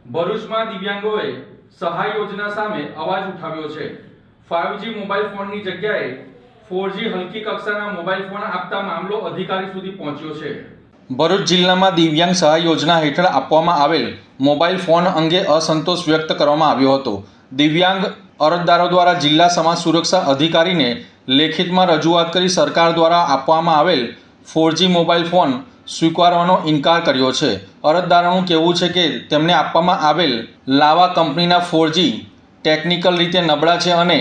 ભરૂચમાં દિવ્યાંગોએ સહાય યોજના સામે અવાજ ઉઠાવ્યો છે। 5G મોબાઈલ ફોનની જગ્યાએ 4G હલકી કક્ષાના મોબાઈલ ફોન આપતા મામલો અધિકારી સુધી પહોંચ્યો છે। ભરૂચ જિલ્લામાં દિવ્યાંગ સહાય યોજના હેઠળ આપવામાં આવેલ મોબાઈલ ફોન અંગે અસંતોષ વ્યક્ત કરવામાં આવ્યો હતો। દિવ્યાંગ અરજદારો દ્વારા જિલ્લા સમાજ સુરક્ષા અધિકારીને લેખિતમાં રજૂઆત કરી સરકાર દ્વારા આપવામાં આવેલ 4G મોબાઈલ ફોન સ્વીકારવાનો ઇનકાર કર્યો છે। અરજદારોનું કહેવું છે કે તેમને આપવામાં આવેલ લાવા કંપનીના 4G ટેકનિકલ રીતે નબળા છે અને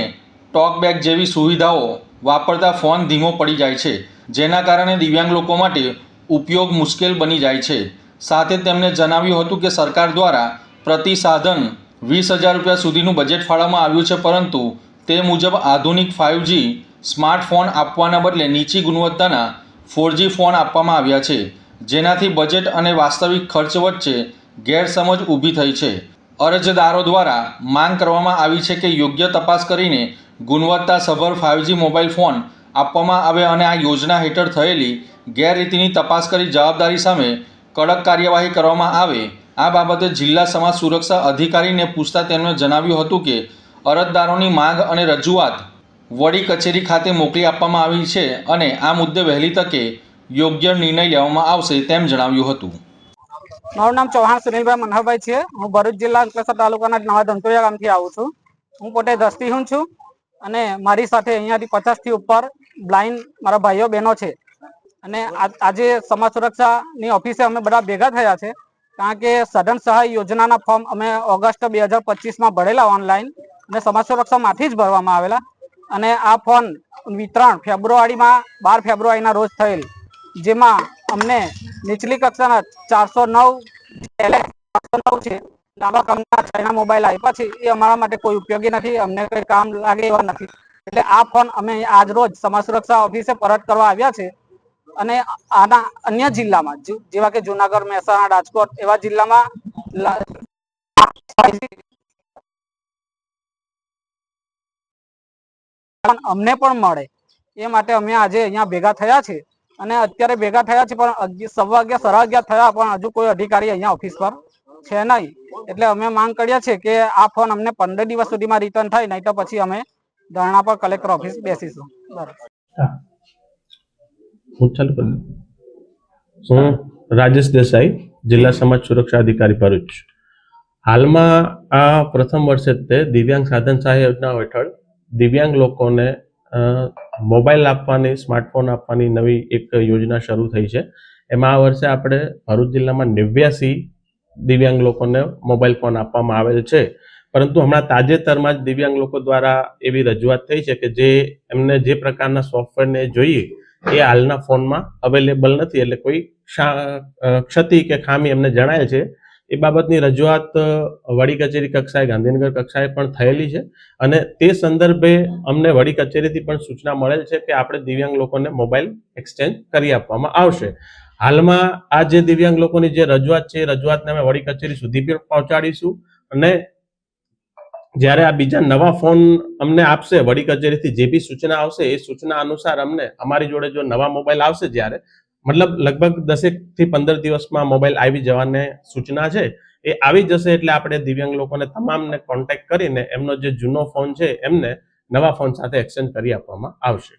ટોકબેક જેવી સુવિધાઓ વાપરતા ફોન ધીમો પડી જાય છે, જેના કારણે દિવ્યાંગ લોકો માટે ઉપયોગ મુશ્કેલ બની જાય છે। સાથે તેમણે જણાવ્યું હતું કે સરકાર દ્વારા પ્રતિ સાધન 20,000 રૂપિયા સુધીનું બજેટ ફાળવવામાં આવ્યું છે, પરંતુ તે મુજબ આધુનિક 5G સ્માર્ટફોન આપવાના બદલે નીચી ગુણવત્તાના 4G ફોન આપવામાં આવ્યા છે, જેનાથી બજેટ અને વાસ્તવિક ખર્ચ વચ્ચે ગેરસમજ ઊભી થઈ છે। અરજદારો દ્વારા માંગ કરવામાં આવી છે કે યોગ્ય તપાસ કરીને ગુણવત્તાસભર 5G મોબાઈલ ફોન આપવામાં આવે અને આ યોજના હેઠળ થયેલી ગેરરીતિની તપાસ કરી જવાબદારી સામે કડક કાર્યવાહી કરવામાં આવે। આ બાબતે જિલ્લા સમાજ સુરક્ષા અધિકારીને પૂછતા તેમણે જણાવ્યું હતું કે અરજદારોની માંગ અને રજૂઆત વડી કચેરી ખાતે મોકલી આપવામાં આવી છે અને આ મુદ્દે વહેલી તકે યોગ્ય નિર્ણય લેવામાં આવશે તેમ જણાવ્યું હતું। મારું નામ ચૌહાણ સુનિલભાઈ મનહરભાઈ છે। હું ભરૂચ જિલ્લા અંકલેશ્વર તાલુકાના નવા ધંધોયા ગામથી આવું છું। હું પોતે દ્રષ્ટિહીન છું અને મારી સાથે અહીંયાથી 50 થી ઉપર બ્લાઇન્ડ મારા ભાઈઓ બહેનો છે અને આજે સમાજ સુરક્ષાની ઓફિસે અમે બધા ભેગા થયા છે, કારણ કે સઘન સહાય યોજનાના ફોર્મ અમે ઓગસ્ટ 2025માં ભરેલા ઓનલાઈન અને સમાજ સુરક્ષામાંથી જ ભરવામાં આવેલા અને આ ફોન વિતરણ ફેબ્રુઆરીમાં 12 ફેબ્રુઆરીના રોજ થયેલ, જેમાં અમને નીચલી કક્ષાના 409 છે લાંબા કંપનીના ચાઇના મોબાઈલ આપ્યા છે। એ અમારા માટે કોઈ ઉપયોગી નથી, અમને કોઈ કામ લાગે એવા નથી, એટલે આ ફોન અમે આજ રોજ સમાજ સુરક્ષા ઓફિસે પરત કરવા આવ્યા છે અને આના અન્ય જિલ્લામાં જેવા કે જુનાગઢ, મહેસાણા, રાજકોટ એવા જિલ્લામાં અમને પણ મળે એ માટે અમે આજે અહીંયા ભેગા થયા છે અને અત્યારે ભેગા થયા છે, પણ 11:15 સાડા 11 થયા પણ હજુ કોઈ અધિકારી અહીંયા ઓફિસ પર છે નહીં। એટલે અમે માંગ કરીએ છીએ કે આ ફોન અમને 15 દિવસ સુધીમાં રિટર્ન થાય, નહીં તો પછી અમે ધરણા પર કલેક્ટર ઓફિસ બેસીશું। હું રાજેશ દેસાઈ, જિલ્લા સમાજ સુરક્ષા અધિકારી ભરૂચ। હાલમાં આ પ્રથમ વર્ષે તે દિવ્યાંગ સાધન સહાય યોજના હેઠળ દિવ્યાંગ લોકોને મોબાઈલ આપવાની, સ્માર્ટફોન આપવાની નવી એક યોજના શરૂ થઈ છે। એમાં આ વર્ષે આપણે ભરૂચ જિલ્લામાં 89 દિવ્યાંગ લોકોને મોબાઈલ ફોન આપવામાં આવેલ છે, પરંતુ હમણાં તાજેતરમાં જ દિવ્યાંગ લોકો દ્વારા એવી રજૂઆત થઈ છે કે જે એમને જે પ્રકારના સોફ્ટવેરને જોઈએ એ હાલના ફોનમાં અવેલેબલ નથી, એટલે કોઈ ક્ષતિ કે ખામી એમને જણાય છે। એ બાબતની રજૂઆત વડી કચેરી કક્ષાએ, ગાંધીનગર કક્ષાએ પણ થયેલી છે અને તે સંદર્ભે અમને વડી કચેરીથી પણ સૂચના મળેલ છે કે આપણે દિવ્યાંગ લોકોને મોબાઈલ એક્સચેન્જ કરી આપવામાં આવશે। હાલમાં આ જે દિવ્યાંગ લોકોની જે રજૂઆત છે એ રજૂઆતને અમે વડી કચેરી સુધી પણ પહોંચાડીશું અને જ્યારે આ બીજા નવા ફોન અમને આપશે વડી કચેરીથી, જે બી સૂચના આવશે એ સૂચના અનુસાર અમને અમારી જોડે જો નવા મોબાઈલ આવશે, જ્યારે મતલબ લગભગ 10 થી 15 દિવસમાં મોબાઈલ આવી જવાને સૂચના છે, એ આવી જશે એટલે આપણે દિવ્યાંગ લોકોને તમામને કોન્ટેક્ટ કરીને એમનો જે જૂનો ફોન છે એમને નવા ફોન સાથે એક્સચેન્જ કરી આપવામાં આવશે।